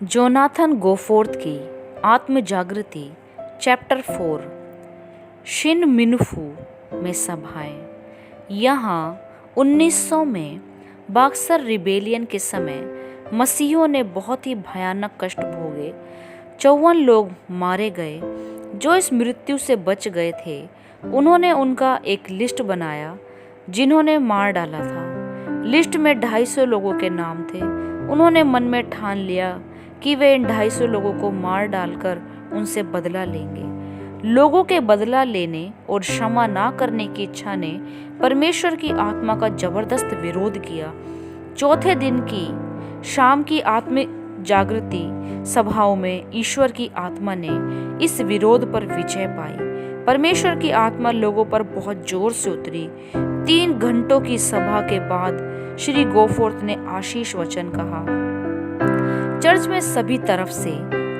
Jonathan गोफोर्थ की आत्म जागृति चैप्टर 4 शिन मिन्फू में सभाएं। यहाँ 1900 में बक्सर रिबेलियन के समय मसीहियों ने बहुत ही भयानक कष्ट भोगे। 54 लोग मारे गए। जो इस मृत्यु से बच गए थे उन्होंने उनका एक लिस्ट बनाया जिन्होंने मार डाला था। लिस्ट में 250 लोगों के नाम थे। उन्होंने मन में ठान लिया कि वे इन 250 लोगों को मार डालकर उनसे बदला लेंगे। लोगों के बदला लेने और क्षमा ना करने की इच्छा ने परमेश्वर की आत्मा का जबरदस्त विरोध किया। चौथे दिन की शाम की आत्मिक जागृति सभाओं में ईश्वर की आत्मा ने इस विरोध पर विजय पाई। परमेश्वर की आत्मा लोगों पर बहुत जोर से उतरी। 3 घंटों की सभा के बाद श्री गोफोर्थ ने आशीष वचन कहा। चर्च में सभी तरफ से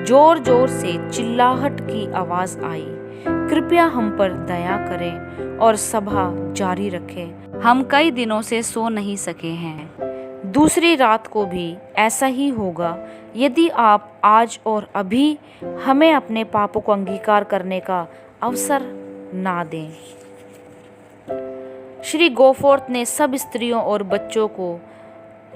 जोर जोर से चिल्लाहट की आवाज आई, कृपया हम पर दया करें और सभा जारी रखें। हम कई दिनों से सो नहीं सके हैं। दूसरी रात को भी ऐसा ही होगा यदि आप आज और अभी हमें अपने पापों को अंगीकार करने का अवसर ना दें। श्री गोफोर्थ ने सब स्त्रियों और बच्चों को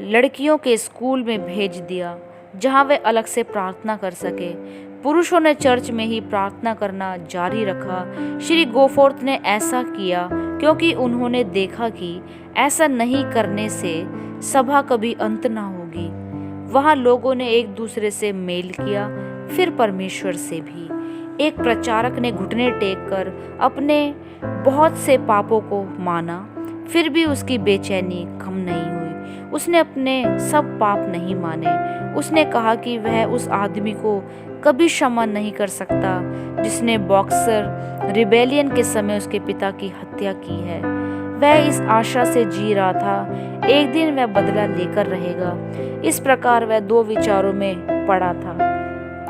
लड़कियों के स्कूल में भेज दिया जहां वे अलग से प्रार्थना कर सके। पुरुषों ने चर्च में ही प्रार्थना करना जारी रखा। श्री गोफोर्थ ने ऐसा किया क्योंकि उन्होंने देखा कि ऐसा नहीं करने से सभा कभी अंत ना होगी। वहां लोगों ने एक दूसरे से मेल किया, फिर परमेश्वर से भी। एक प्रचारक ने घुटने टेक कर अपने बहुत से पापों को माना, फिर भी उसकी बेचैनी कम नहीं हुई। उसने अपने सब पाप नहीं माने। उसने कहा कि वह उस आदमी को कभी क्षमा नहीं कर सकता जिसने बॉक्सर रिबेलियन के समय उसके पिता की हत्या की है। वह इस आशा से जी रहा था एक दिन वह बदला लेकर रहेगा। इस प्रकार वह 2 विचारों में पड़ा था,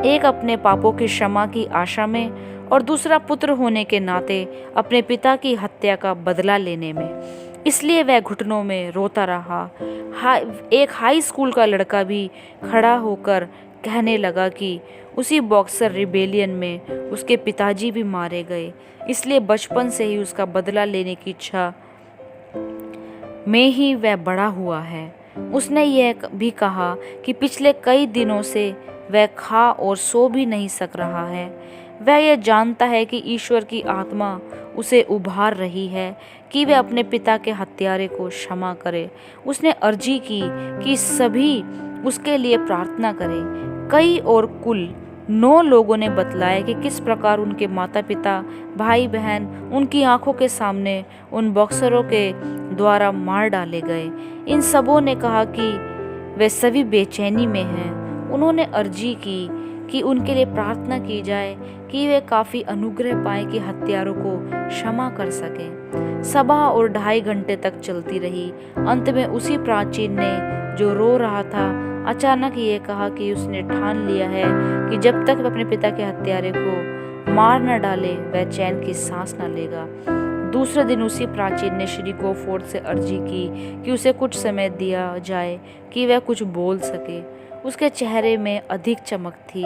एक अपने पापों की क्षमा की आशा में और दूसरा पुत्र होने के नाते अपने पिता की हत्या का बदला लेने में। इसलिए वह घुटनों में रोता रहा। एक हाई स्कूल का लड़का भी खड़ा होकर कहने लगा कि उसी बॉक्सर रिबेलियन में उसके पिताजी भी मारे गए, इसलिए बचपन से ही उसका बदला लेने की इच्छा में ही वह बड़ा हुआ है। उसने यह भी कहा कि पिछले कई दिनों से वह खा और सो भी नहीं सक रहा है। वह यह जानता है कि ईश्वर की आत्मा उसे उभार रही है कि वह अपने पिता के हत्यारे को क्षमा करे। उसने अर्जी की कि सभी उसके लिए प्रार्थना करें। कई और कुल 9 लोगों ने बतलाया कि किस प्रकार उनके माता पिता, भाई बहन उनकी आंखों के सामने उन बॉक्सरों के द्वारा मार डाले गए। इन सबों ने कहा कि वे सभी बेचैनी में हैं। उन्होंने अर्जी की कि उनके लिए प्रार्थना की जाए कि वे काफी अनुग्रह पाए कि हत्यारों को क्षमा कर सके। सभा और 2.5 घंटे तक चलती रही। अंत में उसी प्राचीन ने जो रो रहा था अचानक ये कहा कि उसने ठान लिया है कि जब तक वह अपने पिता के हत्यारे को मार न डाले वह चैन की सांस न लेगा। दूसरे दिन उसी प्राचीन ने श्री गोफोर्थ से अर्जी की कि उसे कुछ समय दिया जाए कि वह कुछ बोल सके। उसके चेहरे में अधिक चमक थी।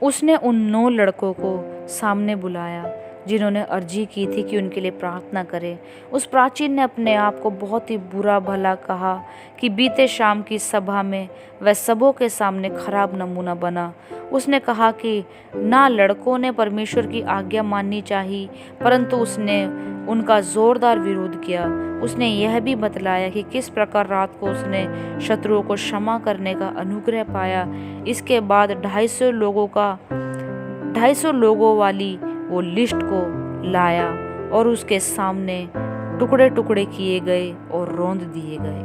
उसने उन 9 लड़कों को सामने बुलाया जिन्होंने अर्जी की थी कि उनके लिए प्रार्थना करें। उस प्राचीन ने अपने आप को बहुत ही बुरा भला कहा कि बीते शाम की सभा में वह सबों के सामने खराब नमूना बना। उसने कहा कि ना लड़कों ने परमेश्वर की आज्ञा माननी चाहिए, परंतु उसने उनका जोरदार विरोध किया। उसने यह भी बतलाया कि किस प्रकार रात को उसने शत्रुओं को क्षमा करने का अनुग्रह पाया। इसके बाद 250 लोगों वाली वो लिस्ट को लाया और उसके सामने टुकड़े टुकड़े किए गए और रौंद दिए गए।